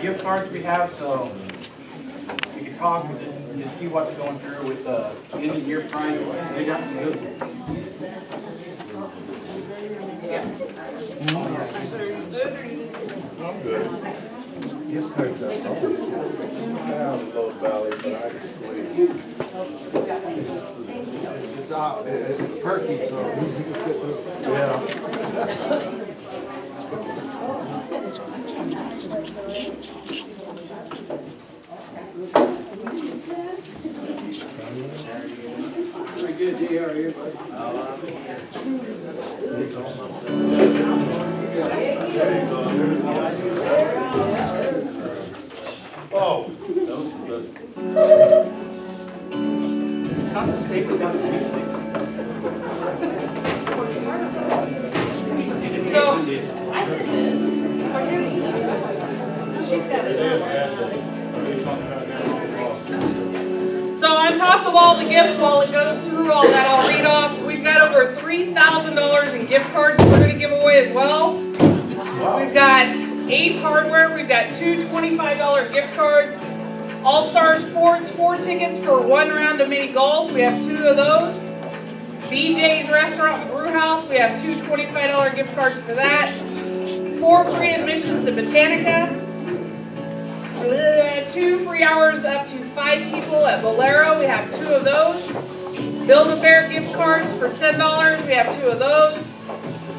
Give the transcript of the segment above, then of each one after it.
gift cards we have, so we can talk and just see what's going through with the end of the year prizes. They got some good ones. I'm good. Gift cards are always good. I have a low valley, but I can sleep. It's out, it's perky, so you can get through it. Yeah. Pretty good, Jay. How are you? Oh. It's not the same as other music. So, I did this. She said it. So on top of all the gifts, while it goes through all that, I'll read off. We've got over $3,000 in gift cards we're going to give away as well. We've got Ace Hardware. We've got two $25 gift cards. All Star Sports, 4 tickets for 1 round of mini golf. We have 2 of those. BJ's Restaurant and Brew House. We have 2 $25 gift cards for that. 4 free admissions to Botanica. 2 free hours up to 5 people at Bolero. We have 2 of those. Build-A-Bear gift cards for $10. We have 2 of those.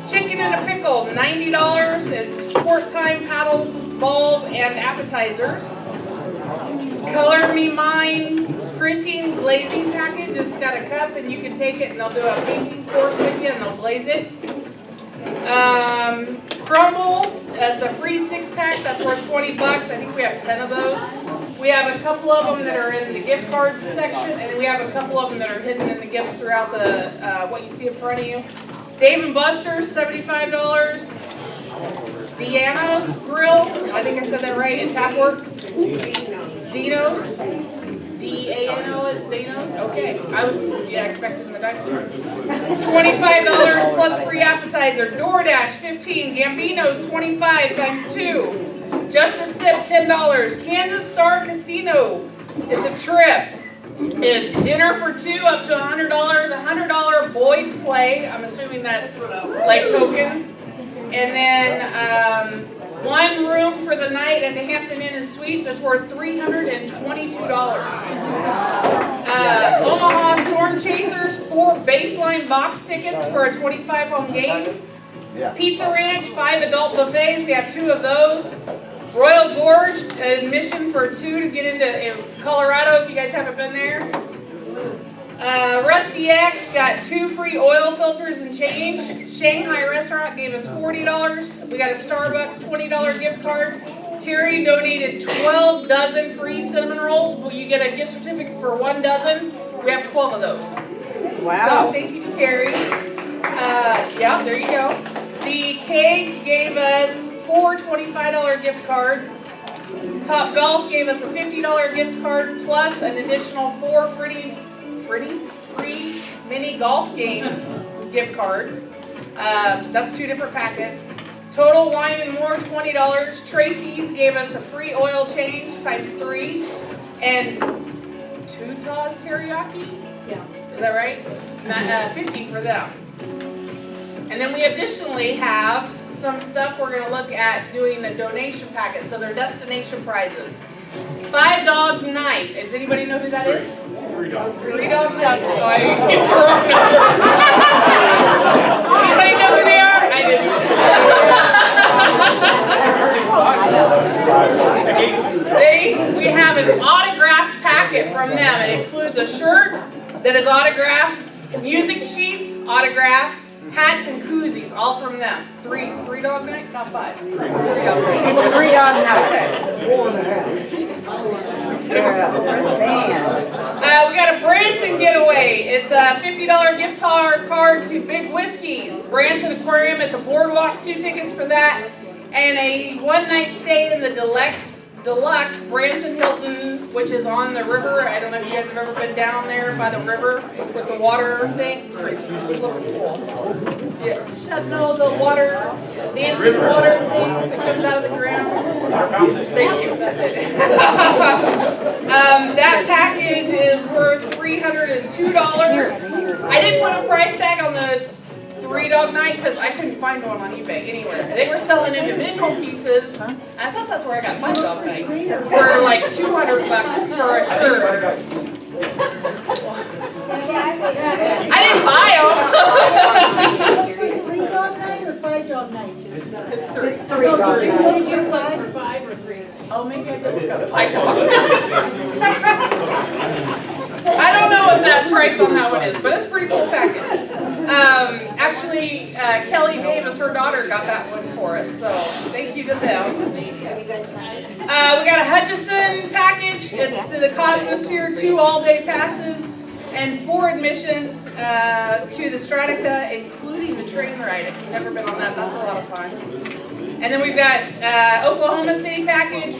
Chicken in a pickle, $90. It's sport time paddles, balls, and appetizers. Color Me Mine printing glazing package. It's got a cup and you can take it and they'll do a painting course with you and they'll glaze it. Crumble, that's a free 6-pack, that's worth $20. I think we have 10 of those. We have a couple of them that are in the gift card section, and then we have a couple of them that are hidden in the gifts throughout the what you see in front of you. Dave & Buster's, $75. Deano's Grill, I think I said that right, and Tapworks. Dino's. D-A-N-O is Dino's? Okay, I was expecting the dinosaur. $25 plus free appetizer. DoorDash, $15. Gambino's, $25 times 2. Just a Sip, $10. Kansas Star Casino, it's a trip. It's dinner for 2 up to $100. $100 Boyd Play, I'm assuming that's like tokens. And then 1 room for the night at the Hampton Inn and Suites, that's worth $322. Omaha Storm Chasers, 4 baseline box tickets for a 25 home game. Pizza Ranch, 5 adult buffets, we have 2 of those. Royal Gorge, admission for 2 to get into Colorado if you guys haven't been there. Rusty Egg got 2 free oil filters and change. Shanghai Restaurant gave us $40. We got a Starbucks $20 gift card. Terry donated 12 dozen free cinnamon rolls. Will you get a gift certificate for 1 dozen? We have 12 of those. Wow. So thank you to Terry. Yeah, there you go. The Keg gave us 4 $25 gift cards. Top Golf gave us a $50 gift card plus an additional 4 free mini golf game gift cards. That's 2 different packets. Total Wine and More, $20. Tracy's gave us a free oil change times 3. And Tuta's teriyaki? Yeah. Is that right? 50 for them. And then we additionally have some stuff we're going to look at doing a donation packet. So they're destination prizes. 5 Dog Night. Does anybody know who that is? 3 Dog Night. 3 Dog Night. Oh, I used to get the wrong number. Anybody know who they are? I didn't. We have an autographed packet from them. It includes a shirt that is autographed, music sheets autographed, hats and koozies, all from them. 3 Dog Night? Not 5. 3 Dog Night. It's a 3 Dog Night. We got a Branson getaway. It's a $50 gift card to Big Whiskey's. Branson Aquarium at the Boardwalk, 2 tickets for that. And a 1-night stay in the Deluxe Deluxe Branson Hilton, which is on the river. I don't know if you guys have ever been down there by the river with the water thing. It's pretty looks cool. Yeah, no, the water, dancing water things that comes out of the ground. Thank you, that's it. That package is worth $302. I didn't put a price tag on the 3-dog night because I couldn't find one on eBay anywhere. They were selling individual pieces. I thought that's where I got 5-dog night. For like $200 for a shirt. I didn't buy them. 3-dog night or 5-dog night? It's 3. It's 3-dog night. Did you look for 5 or 3? Oh, maybe I could look up 5-dog. I don't know what that price on that one is, but it's a pretty cool package. Actually, Kelly Davis, her daughter, got that one for us, so thank you to them. We got a Hutchison package. It's to the Cosmosphere, 2 all-day passes and 4 admissions to the Stradica, including the train ride. If you've never been on that, that's a lot of fun. And then we've got Oklahoma City package,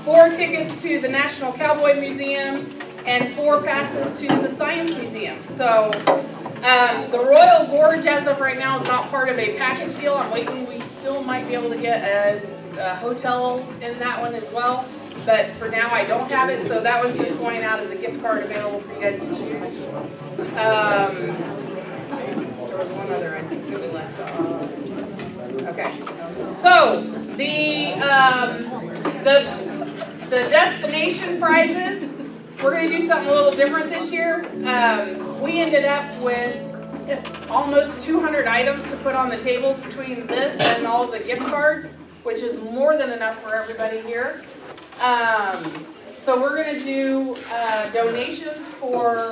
4 tickets to the National Cowboy Museum, and 4 passes to the Science Museum. So the Royal Gorge, as of right now, is not part of a package deal. I'm waiting. We still might be able to get a hotel in that one as well. But for now, I don't have it. So that one's just going out as a gift card available for you guys to choose. There was one other I think that we left off. Okay. So the destination prizes. We're going to do something a little different this year. We ended up with almost 200 items to put on the tables between this and all of the gift cards, which is more than enough for everybody here. So we're going to do donations for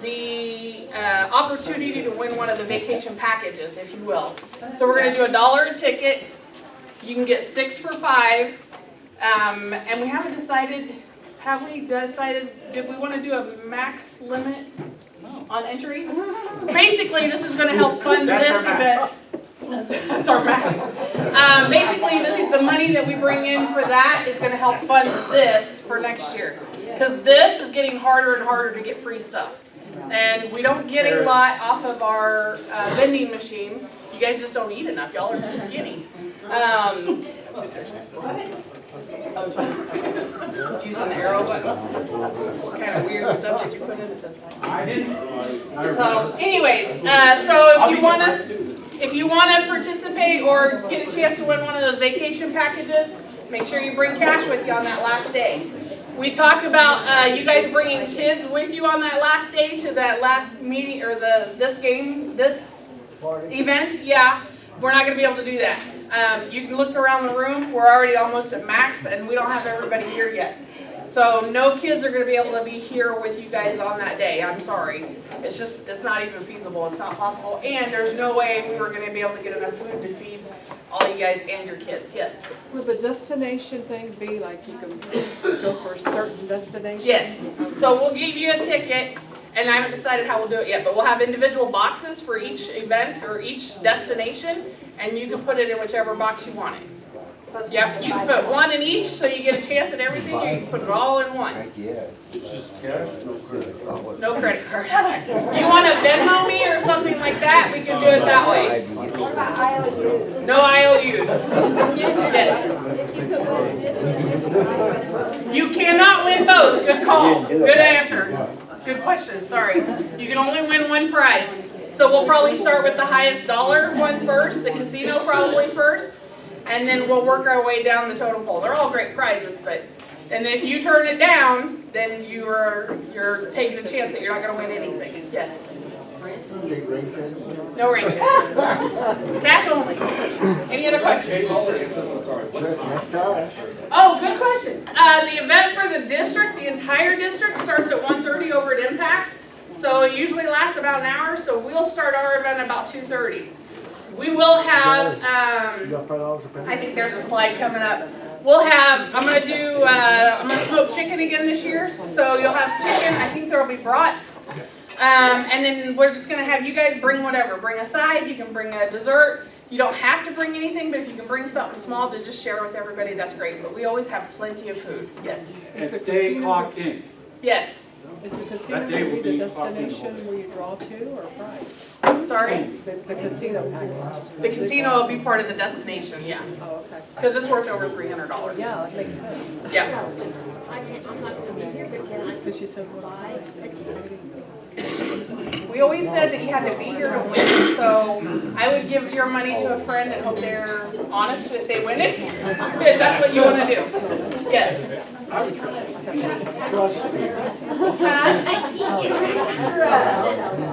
the opportunity to win one of the vacation packages, if you will. So we're going to do $1 a ticket. You can get 6 for $5. And we haven't decided. Have we decided, did we want to do a max limit on entries? Basically, this is going to help fund this event. That's our max. Basically, the money that we bring in for that is going to help fund this for next year. Because this is getting harder and harder to get free stuff. And we don't get a lot off of our vending machine. You guys just don't eat enough. Y'all are too skinny. Using the arrow button. What kind of weird stuff did you put in it this time? I didn't. So, anyways, so if you wanna participate or get a chance to win one of those vacation packages, make sure you bring cash with you on that last day. We talked about you guys bringing kids with you on that last day to that last meeting or this event. Yeah, we're not gonna be able to do that. You can look around the room. We're already almost at max, and we don't have everybody here yet. So no kids are going to be able to be here with you guys on that day. I'm sorry. It's not even feasible. It's not possible. And there's no way we were going to be able to get enough food to feed all you guys and your kids. Yes? Will the destination thing be like you can go for a certain destination? Yes. So we'll give you a ticket, and I haven't decided how we'll do it yet, but we'll have individual boxes for each event or each destination, and you can put it in whichever box you want it. Yep, you can put one in each so you get a chance at everything, or you can put it all in one. It's just cash, no credit card. No credit card. You want to Venmo me or something like that, we can do it that way. No IOUs. Yes. You cannot win both. Good call. Good answer. Good question, sorry. You can only win one prize. So we'll probably start with the highest dollar one first, the casino probably first, and then we'll work our way down the totem pole. They're all great prizes, but, and if you turn it down, then you're taking a chance that you're not going to win anything. Yes? No rain checks. Cash only. Any other questions? Oh, good question. The event for the district, the entire district, starts at 1:30 over at Impact. So it usually lasts about an hour, so we'll start our event about 2:30. We will have, I think there's a slide coming up. We'll have, I'm going to smoke chicken again this year. So you'll have chicken, I think there will be brats. And then we're just going to have you guys bring whatever. Bring a side, you can bring a dessert. You don't have to bring anything, but if you can bring something small to just share with everybody, that's great. But we always have plenty of food. Yes. And stay clocked in. Yes. Is the casino That day gonna will be the be popped in the whole destination where you draw to or price? Sorry. The casino. The casino will be part of the destination, yeah. Oh, okay. Because it's worth over $300. Yeah, that makes sense. Yeah. I'm not gonna be here, but can I Because she said, what, 6:30? We always said that you had to be here to win, so I would give your money to a friend and hope they're honest if they win it. If that's what you want to do. Yes.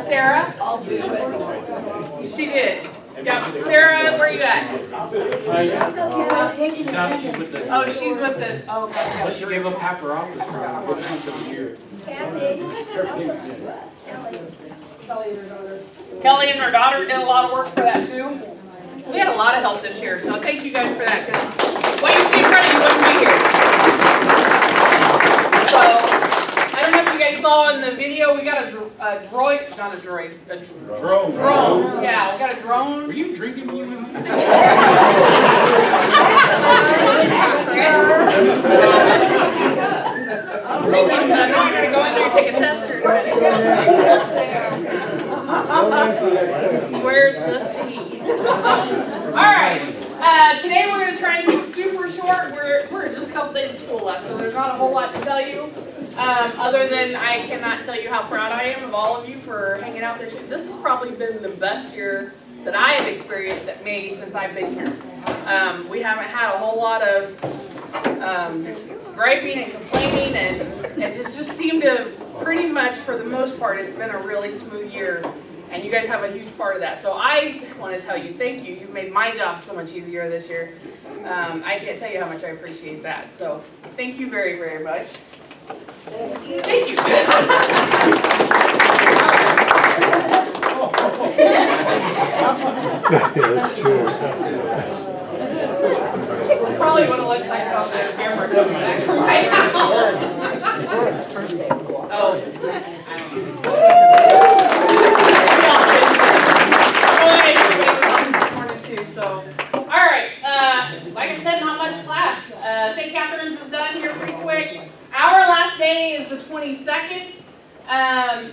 Sarah? I'll do it. She did. Yeah. Sarah, where you at? Oh, she's with the, oh, okay. Unless you gave up half her office for a good chunk of the year. Kelly and her daughter did a lot of work for that too. We had a lot of help this year, so thank you guys for that, because what you see in front of you wouldn't be here. So, I don't know if you guys saw in the video, we got a droid, not a droid, a Drone. drone. Yeah, we got a drone. Were you drinking when you went? I'm not gonna go in there and take a test or swear it's just to eat. Alright, today we're gonna try and keep it super short. We're just a couple days of school left, so there's not a whole lot to tell you. Other than I cannot tell you how proud I am of all of you for hanging out this year. This has probably been the best year that I have experienced at May since I've been here. We haven't had a whole lot of griping and complaining, and it just seemed to pretty much, for the most part, it's been a really smooth year, and you guys have a huge part of that. So I want to tell you, thank you. You've made my job so much easier this year. I can't tell you how much I appreciate that. So thank you very, very much. Thank you. That's true. Probably would have looked like it on the camera coming back from my house. Oh. Like I said, not much left. St. Catherine's is done here pretty quick. Our last day is the 22nd.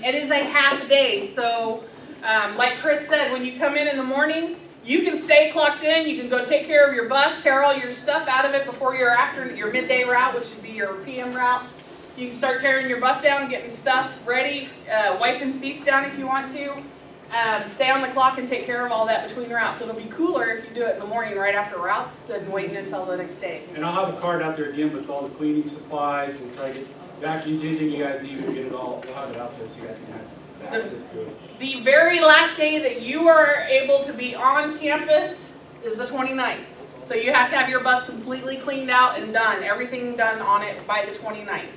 It is a half day, so like Chris said, when you come in the morning, you can stay clocked in. You can go take care of your bus, tear all your stuff out of it before your midday route, which would be your PM route. You can start tearing your bus down, getting stuff ready, wiping seats down if you want to. Stay on the clock and take care of all that between routes. It'll be cooler if you do it in the morning right after routes than waiting until the next day. And I'll have a card out there again with all the cleaning supplies. We'll try to get vacuums, anything you guys need, we'll get it all. We'll have it out there so you guys can have access to it. The very last day that you are able to be on campus is the 29th. So you have to have your bus completely cleaned out and done, everything done on it by the 29th.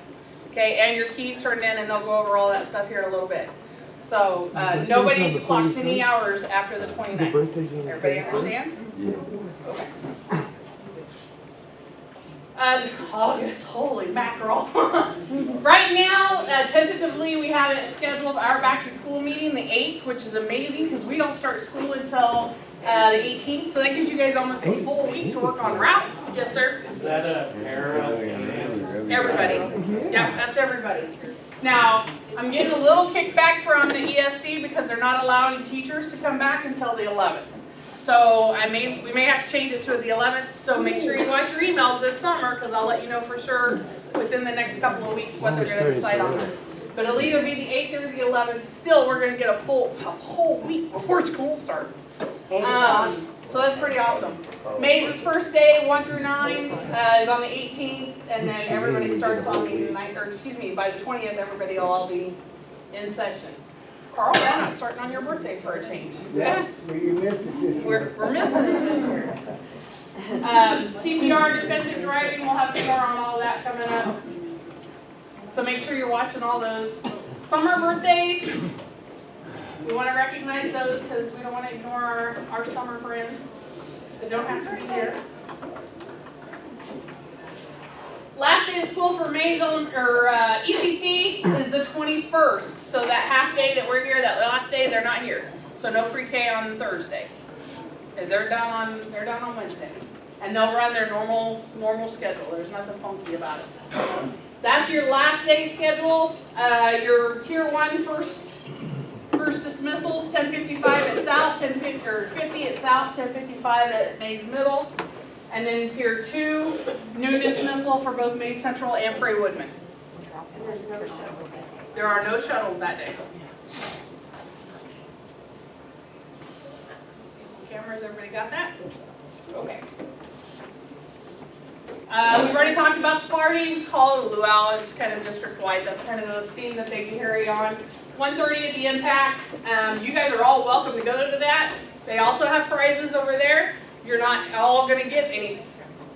Okay, and your keys turned in, and they'll go over all that stuff here in a little bit. So nobody clocks any hours after the 29th. Everybody understands? Okay. August, holy mackerel. Right now, tentatively, we have it scheduled our back to school meeting the 8th, which is amazing because we don't start school until the 18th. So that gives you guys almost a full week to work on routes. Yes, sir? Is that a para? Everybody. Yeah, that's everybody. Now, I'm getting a little kickback from the ESC because they're not allowing teachers to come back until the 11th. So we may have to change it to the 11th. So make sure you watch your emails this summer because I'll let you know for sure within the next couple of weeks what they're going to decide on that. But it'll either be the 8th or the 11th. Still, we're going to get a whole week before school starts. So that's pretty awesome. May's first day, 1 through 9, is on the 18th, and then everybody starts on the 9th, or excuse me, by the 20th, everybody will all be in session. Carl, we're not starting on your birthday for a change. Yeah, you missed it this year. We're missing it this year. CPR, defensive driving, we'll have some more on all that coming up. So make sure you're watching all those. Summer birthdays. We want to recognize those because we don't want to ignore our summer friends that don't have to be here. Last day of school for May's ECC is the 21st. So that half day that we're here, that last day, they're not here. So no pre-K on Thursday. Because they're done on Wednesday. And they'll run their normal schedule. There's nothing funky about it. That's your last day schedule. Your tier 1 first dismissals, 10:55 at South, 50 at South, 10:55 at Mays Middle. And then tier 2, noon dismissal for both Mays Central and Prairie Woodman. There are no shuttles that day. See some cameras, everybody got that? Okay. We've already talked about the party. We call it a luau. It's kind of district-wide. That's kind of the theme that they carry on. 1:30 at the Impact. You guys are all welcome to go to that. They also have prizes over there. You're not all going to get any.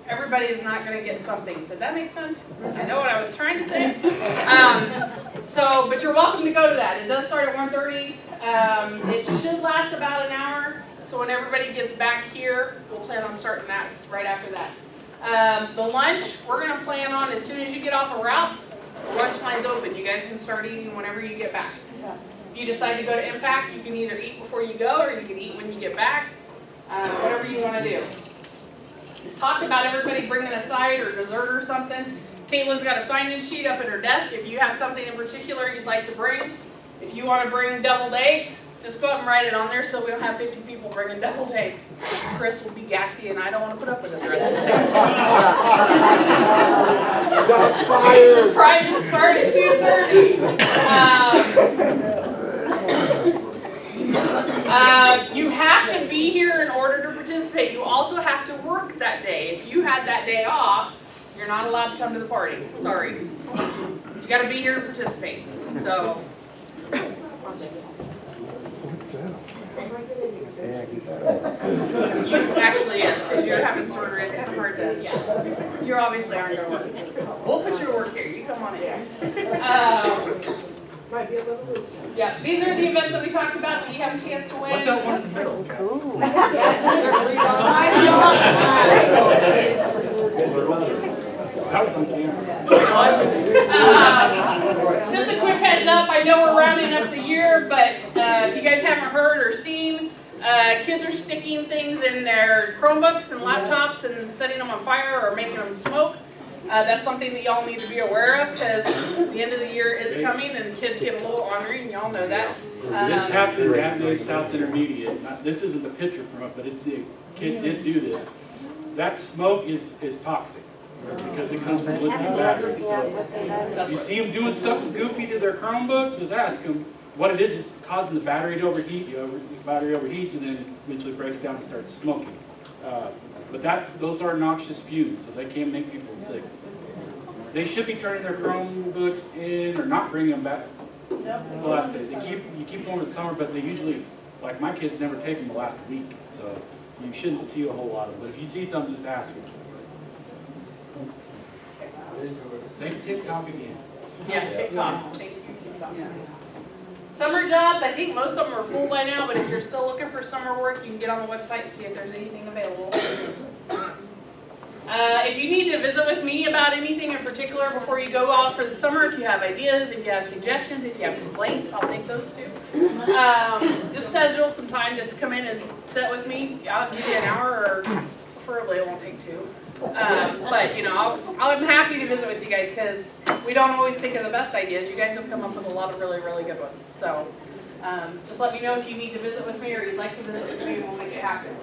Everybody is not going to get something. Did that make sense? I know what I was trying to say. But you're welcome to go to that. It does start at 1:30. It should last about an hour. So when everybody gets back here, we'll plan on starting that right after that. The lunch, we're going to plan on as soon as you get off of routes, the lunch line's open. You guys can start eating whenever you get back. If you decide to go to Impact, you can either eat before you go or you can eat when you get back. Whatever you want to do. Just talked about everybody bringing a side or dessert or something. Caitlin's got a sign-in sheet up at her desk. If you have something in particular you'd like to bring, if you want to bring deviled eggs, just go up and write it on there so we don't have 50 people bringing deviled eggs. Chris will be gassy and I don't want to put up with it the rest of the day. Shots fired! The prizes start at 2:30. You have to be here in order to participate. You also have to work that day. If you had that day off, you're not allowed to come to the party. Sorry. You got to be here to participate. So. You actually, yes, because you're having surgery. It's kind of hard to, you obviously aren't going to work. We'll put you to work here. You come on in. Yeah, these are the events that we talked about that you have a chance to win. What's that one in the middle? Cool. That was on camera. Just a quick heads up, I know we're rounding up the year, but if you guys haven't heard or seen, kids are sticking things in their Chromebooks and laptops and setting them on fire or making them smoke. That's something that y'all need to be aware of because the end of the year is coming and kids get a little ornery and y'all know that. This happened at Mays South Intermediate. This isn't the picture from it, but the kid did do this. That smoke is toxic because it comes from lithium batteries. So if you see them doing something goofy to their Chromebook, just ask them what it is. It's causing the battery to overheat. The battery overheats and then eventually breaks down and starts smoking. But those are noxious fumes, so they can make people sick. They should be turning their Chromebooks in or not bringing them back the last day. You keep them over the summer, but they usually, like my kids, never take them the last week. So you shouldn't see a whole lot of them. But if you see something, just ask them. Thank TikTok again. Yeah, TikTok. Thank you, TikTok. Summer jobs, I think most of them are full by now, but if you're still looking for summer work, you can get on the website and see if there's anything available. If you need to visit with me about anything in particular before you go off for the summer, if you have ideas, if you have suggestions, if you have complaints, I'll take those too. Just schedule some time to come in and sit with me. I'll give you an hour, or preferably it won't take 2. But you know, I'm happy to visit with you guys because we don't always think of the best ideas. You guys have come up with a lot of really, really good ones. So just let me know if you need to visit with me or you'd like to visit with me and we'll make it happen.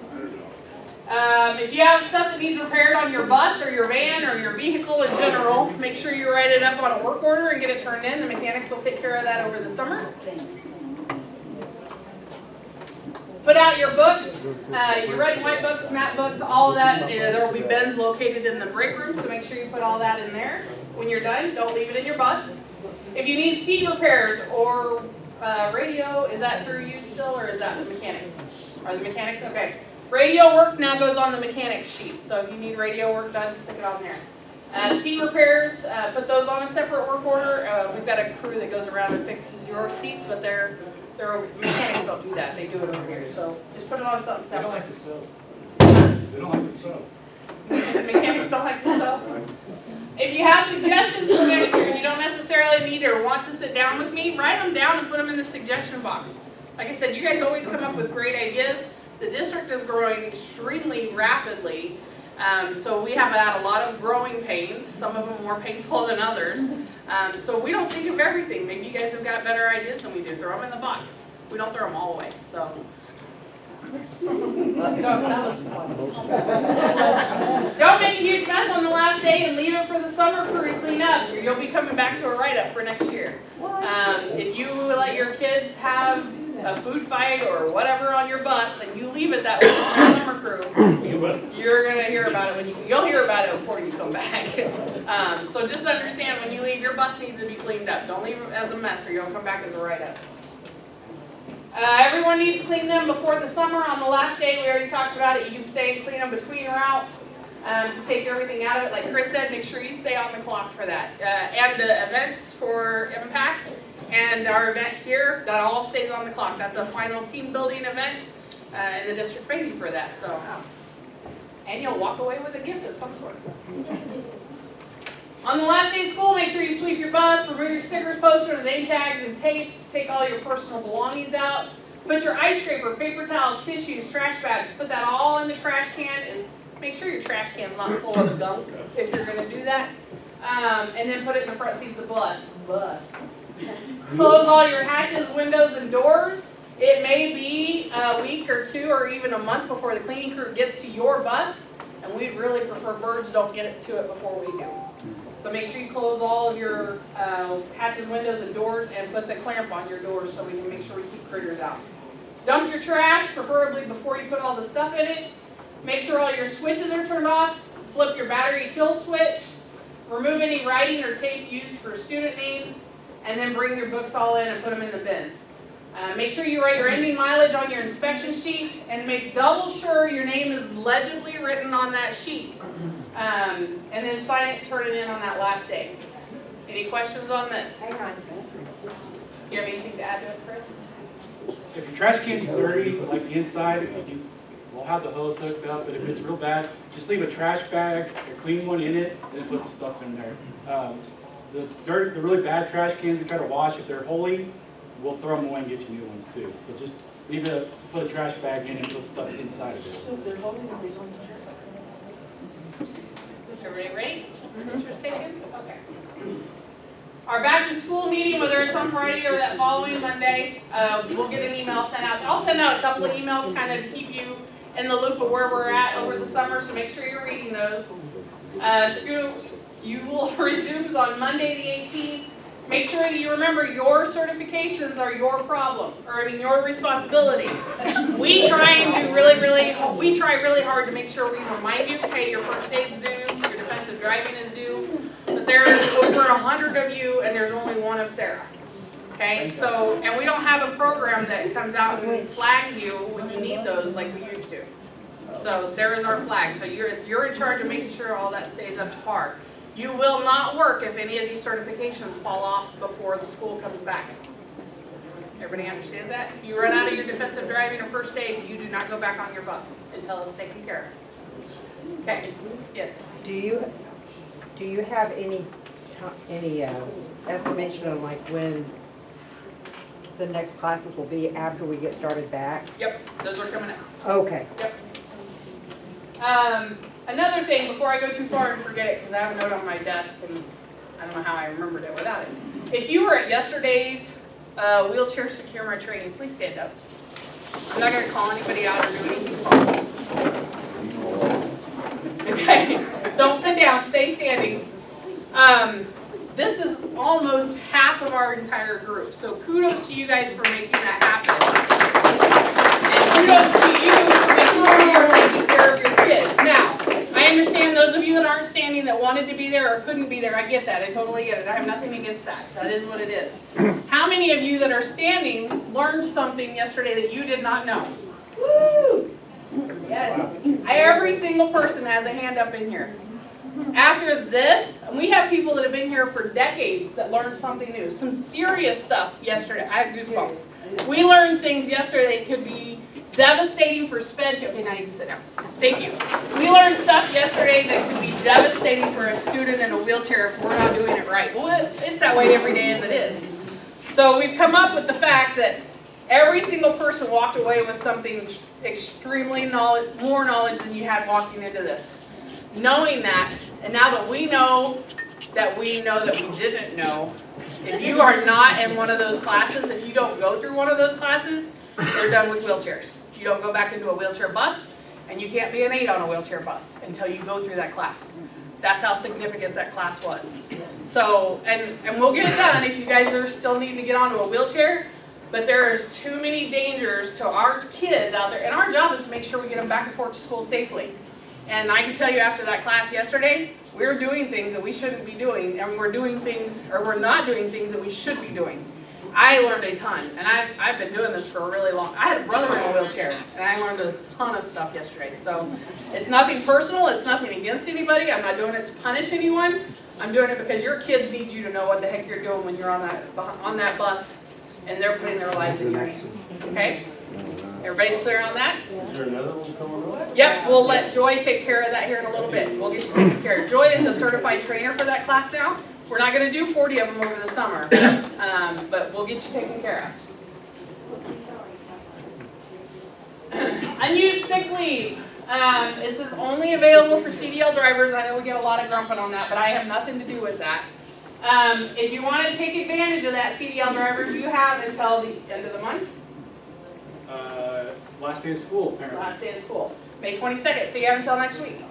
If you have stuff that needs repaired on your bus or your van or your vehicle in general, make sure you write it up on a work order and get it turned in. The mechanics will take care of that over the summer. Put out your books, your red and white books, map books, all of that. There will be bins located in the break room, so make sure you put all that in there. When you're done, don't leave it in your bus. If you need seat repairs or radio, is that through you still, or is that the mechanics? Are the mechanics? Okay. Radio work now goes on the mechanics sheet, so if you need radio work done, stick it on there. Seat repairs, put those on a separate work order. We've got a crew that goes around and fixes your seats, but their mechanics don't do that. They do it over here. So just put it on something separate. They don't like to sew. They don't like to sew. Mechanics don't like to sew. If you have suggestions for next year and you don't necessarily need or want to sit down with me, write them down and put them in the suggestion box. Like I said, you guys always come up with great ideas. The district is growing extremely rapidly. So we have had a lot of growing pains, some of them more painful than others. So we don't think of everything. Maybe you guys have got better ideas than we do. Throw them in the box. We don't throw them all away, so. That was fun. Don't make a huge mess on the last day and leave it for the summer crew to clean up. You'll be coming back to a write-up for next year. If you let your kids have a food fight or whatever on your bus and you leave it that way for the summer crew, you're gonna hear about it you'll hear about it before you come back. So just understand when you leave, your bus needs to be cleaned up. Don't leave it as a mess or you'll come back as a write-up. Everyone needs to clean them before the summer. On the last day, we already talked about it. You can stay and clean them between routes to take everything out of it. Like Chris said, make sure you stay on the clock for that. And the events for Impact and our event here, that all stays on the clock. That's a final team building event, and the district pays you for that. So, and you'll walk away with a gift of some sort. On the last day of school, make sure you sweep your bus, remove your stickers, posters, name tags, and tape. Take all your personal belongings out. Put your ice scraper, paper towels, tissues, trash bags, put that all in the trash can, and make sure your trash can's not full of gunk if you're going to do that. And then put it in the front seat of the bus. Close all your hatches, windows, and doors. It may be a week or two or even a month before the cleaning crew gets to your bus, and we'd really prefer birds don't get it to it before we do. So make sure you close all of your hatches, windows, and doors, and put the clamp on your doors so we can make sure we keep critters out. Dump your trash, preferably before you put all the stuff in it. Make sure all your switches are turned off. Flip your battery kill switch. Remove any writing or tape used for student names, and then bring your books all in and put them in the bins. Make sure you write your ending mileage on your inspection sheet, and make double sure your name is legibly written on that sheet. And then sign it, turn it in on that last day. Any questions on this? Do you have anything to add to it, Chris? If your trash can's dirty, like the inside, we'll have the hose hooked up, but if it's real bad, just leave a trash bag, a clean one in it, and then put the stuff in there. The really bad trash cans, we try to wash. If they're holy, we'll throw them away and get you new ones too. So just put a trash bag in and put stuff inside of it. So if they're holy, are they going to church? Everybody ready? Interest taken? Okay. Our back to school meeting, whether it's on Friday or that following Monday, we'll get an email sent out. I'll send out a couple of emails kind of to keep you in the loop of where we're at over the summer, so make sure you're reading those. School resumes on Monday the 18th. Make sure that you remember your certifications are your problem, or your responsibility. We try really hard to make sure we remind you, hey, your first aid's due, your defensive driving is due, but there's over 100 of you and there's only one of Sarah. Okay, so, and we don't have a program that comes out and flags you when you need those like we used to. So Sarah's our flag, so you're in charge of making sure all that stays up to par. You will not work if any of these certifications fall off before the school comes back. Everybody understands that? If you run out of your defensive driving or first aid, you do not go back on your bus until it's taken care of. Okay, yes? Do you have any estimation on like when the next classes will be after we get started back? Yep, those are coming up. Okay. Yep. Another thing, before I go too far and forget it, because I have a note on my desk and I don't know how I remembered it without it. If you were at yesterday's wheelchair secure my training, please stand up. I'm not going to call anybody out or do anything wrong. Okay, don't sit down, stay standing. This is almost half of our entire group, so kudos to you guys for making that happen. And kudos to you for making sure you are taking care of your kids. Now, I understand those of you that aren't standing that wanted to be there or couldn't be there. I get that. I totally get it. I have nothing against that. That is what it is. How many of you that are standing learned something yesterday that you did not know? Woo! Yes. Every single person has a hand up in here. After this, we have people that have been here for decades that learned something new. Some serious stuff yesterday. I have goosebumps. We learned things yesterday that could be devastating for sped. Okay, now you can sit down. Thank you. We learned stuff yesterday that could be devastating for a student in a wheelchair if we're not doing it right. Well, it's that way every day as it is. So we've come up with the fact that Every single person walked away with something extremely more knowledge than you had walking into this. Knowing that, and now that we know that we didn't know, if you are not in one of those classes, if you don't go through one of those classes, they're done with wheelchairs. You don't go back into a wheelchair bus, and you can't be an aide on a wheelchair bus until you go through that class. That's how significant that class was. So, and we'll get it done if you guys are still needing to get onto a wheelchair, but there's too many dangers to our kids out there, and our job is to make sure we get them back and forth to school safely. And I can tell you after that class yesterday, we're doing things that we shouldn't be doing, and we're doing things, or we're not doing things that we should be doing. I learned a ton, and I've been doing this for a really long, I had a brother in a wheelchair, and I learned a ton of stuff yesterday. So it's nothing personal, it's nothing against anybody, I'm not doing it to punish anyone. I'm doing it because your kids need you to know what the heck you're doing when you're on that bus, and they're putting their lives in your hands, okay? Everybody's clear on that? Is there another one coming up? Yep, we'll let Joy take care of that here in a little bit. We'll get you taken care of. Joy is a certified trainer for that class now. We're not gonna do 40 of them over the summer, but we'll get you taken care of. Unused sick leave. This is only available for CDL drivers. I know we get a lot of grumping on that, but I have nothing to do with that. If you want to take advantage of that, CDL drivers, you have until the end of the month. Last day of school, apparently. Last day of school, May 22nd, so you have until next week.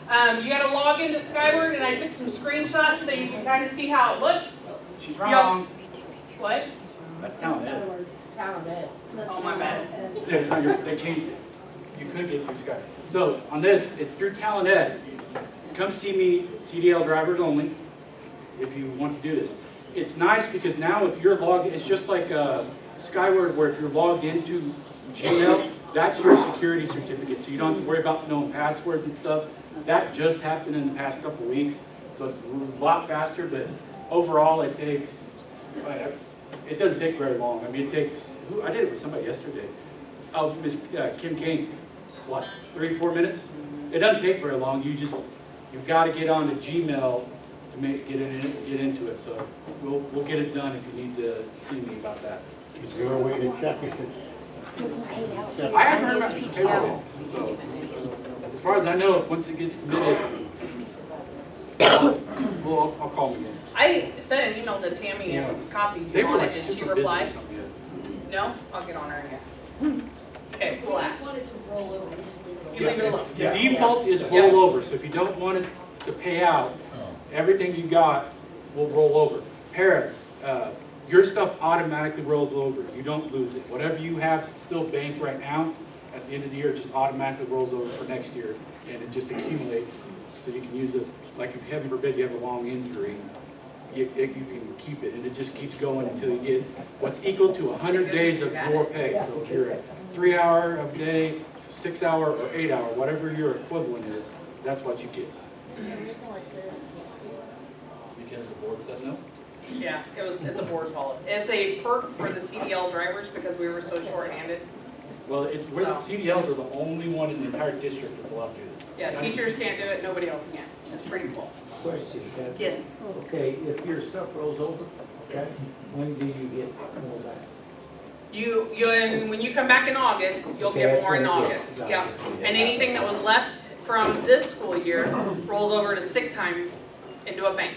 You gotta log into Skyward, and I took some screenshots so you can kind of see how it looks. She's wrong. What? That's Talent Ed. Oh, my bad. Yeah, it's not your, they changed it. You could get through Sky. So on this, it's through Talent Ed. Come see me, CDL drivers only, if you want to do this. It's nice because now if you're logged, it's just like Skyward, where if you're logged into Gmail, that's your security certificate. So you don't have to worry about knowing passwords and stuff. That just happened in the past couple of weeks, so it's a lot faster, but overall it takes, it doesn't take very long. I mean, it takes, I did it with somebody yesterday. Oh, Miss Kim Kane, what, 3 or 4 minutes? It doesn't take very long. You've got to get onto Gmail to get into it. So we'll get it done if you need to see me about that. Is there a way to check if it's? I haven't heard about the payroll, so as far as I know, once it gets submitted, well, I'll call them again. I sent an email to Tammy and copied They you were on like it. Did she super busy or reply? something, yeah. No? I'll get on her again. Okay, we'll We ask. just want it to roll over, we just leave it alone. You leave it alone. The default is roll over, so if you don't want it to pay out, everything you got will roll over. Parents, your stuff automatically rolls over. You don't lose it. Whatever you have still banked right now, at the end of the year, it just automatically rolls over for next year, and it just accumulates, so you can use it, like if heaven forbid you have a long injury, you can keep it, and it just keeps going until you get what's equal to 100 days of your pay. So if you're a 3-hour a day, 6-hour, or 8-hour, whatever your equivalent is, that's what you get. Is there a reason why parents can't Because the board said no? Yeah, it's a board policy. It's a perk for the CDL drivers because we were so short-handed. Well, we're the CDLs are the only one in the entire district that's allowed to do this. Yeah, teachers can't do it, nobody else can. It's pretty cool. Question, Ted. Yes. Okay, if your stuff rolls over, okay, when do you get more back? And when you come back in August, you'll Okay, get that's more in what it is. August. Yeah. And anything that was left from this school year rolls over to sick time into a bank.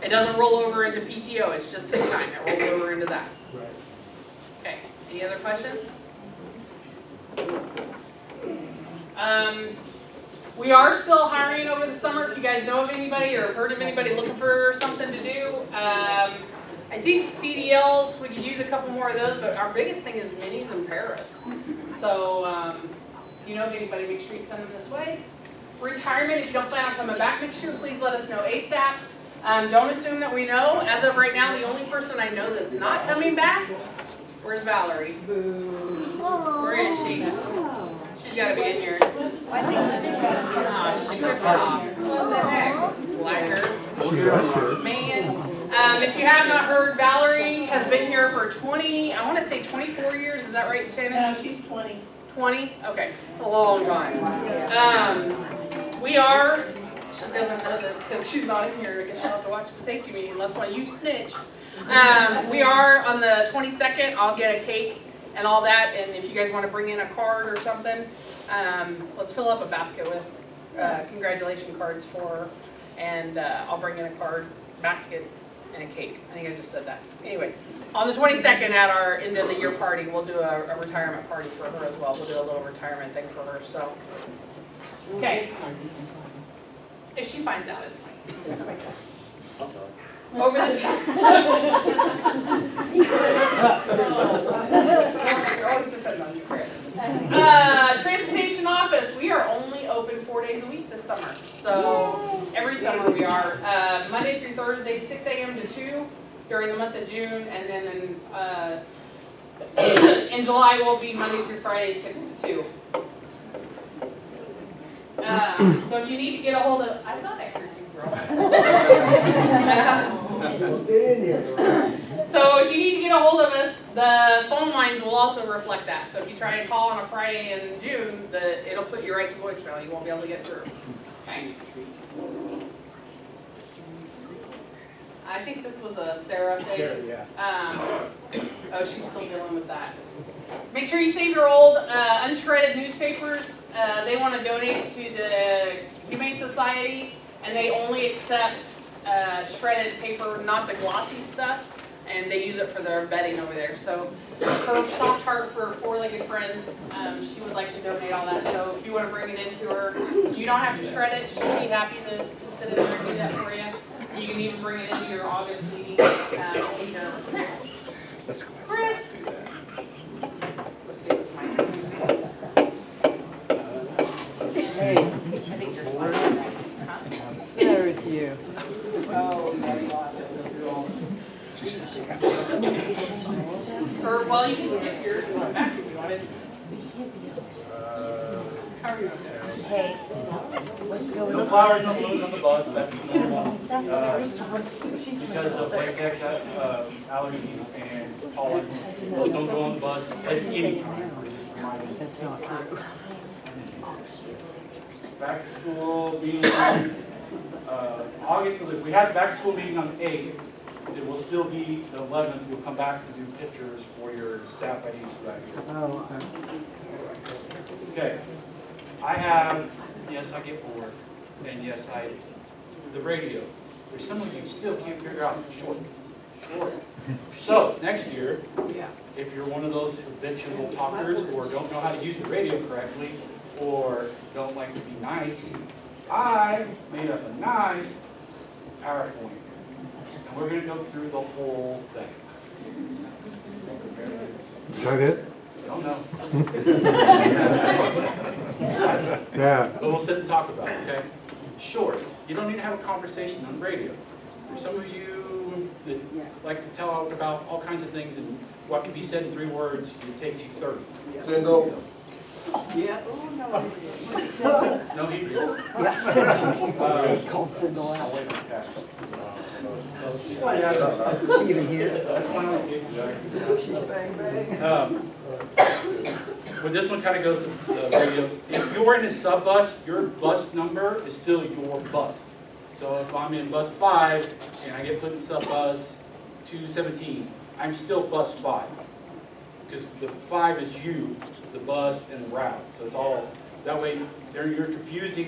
It doesn't roll over into PTO, it's just sick time. It rolls over into that. Right. Okay, any other questions? We are still hiring over the summer. If you guys know of anybody or have heard of anybody looking for something to do. I think CDLs, we could use a couple more of those, but our biggest thing is minis and paras. So, if you know of anybody, make sure you send them this way. Retirement, if you don't plan on coming back next year, please let us know ASAP. Don't assume that we know. As of right now, the only person I know that's not coming back, where's Valerie? Where is she? She's gotta be in here. She took off. What the heck? Slacker. Man. If you have not heard, Valerie has been here for 24 years. Is that right, Shannon? No, she's 20. 20? Okay, a long time. We are, she doesn't know this because she's not in here. I guess she'll have to watch the safety meeting unless one of you snitch. We are on the 22nd. I'll get a cake and all that, and if you guys want to bring in a card or something, let's fill up a basket with congratulation cards for her, and I'll bring in a card, basket, and a cake. I think I just said that. Anyways, on the 22nd at our end of the year party, we'll do a retirement party for her as well. We'll do a little retirement thing for her, so. Okay. If she finds out, it's fine. It's no big deal. Over this. Transportation office, we are only open 4 days a week this summer. So every summer we are, Monday through Thursday, 6 a.m. to 2 during the month of June, and then in July will be Monday through Friday, 6 to 2. So if you need to get a hold of, I thought I heard you, girl. So if you need to get a hold of us, the phone lines will also reflect that. So if you try to call on a Friday in June, it'll put you right to voicemail. You won't be able to get through. Okay. I think this was a Sarah thing. Sarah, yeah. Oh, she's still dealing with that. Make sure you save your old unshredded newspapers. They want to donate to the Humane Society, and they only accept shredded paper, not the glossy stuff, and they use it for their bedding over there. So her soft heart for four-legged friends, she would like to donate all that. So if you want to bring it into her, you don't have to shred it. She'll be happy to sit in there and do that for you. You can even bring it into your August meeting. Let's go. Chris. Let's see what's mine. Hey, I think yours might be next. Huh? there with you. Oh, yeah, you'll have to go through all of Or, well, you can skip yours and come back if you wanted. How are you doing? Hey, what's going No on? flowers, no balloons on the bus, that's number one. That's what I responded to. She's Because of latex allergies and pollen, those don't go on the bus at any time. We're just reminding. That's not true. Back to school meeting, August, if we had a back to school meeting on the 8th, it will still be the 11th, we'll come back to do pictures for your staff IDs for that year. Oh, Okay, I have, yes, I get bored, and yes, the radio. There's some of you still can't figure out short. So, next year, if you're one of those habitual talkers, or don't know how to use the radio correctly, or don't like to be nice, I made up a nice PowerPoint. And we're gonna go through the whole thing. Is that it? Don't know. Yeah. But we'll sit and talk about it, okay? Short. You don't need to have a conversation on radio. There's some of you that like to tell about all kinds of things and what can be said in 3 words, it takes you 30. Single. No Hebrew. yes. Called Cinderella. I'll wait on cash. Is she even here? That's one of the gigs that When this one kind of goes to the radios, if you're in a sub bus, your bus number is still your bus. So if I'm in bus 5 and I get put in sub bus 217, I'm still bus 5. Because the 5 is you, the bus, and the route. So it's all, that way you're confusing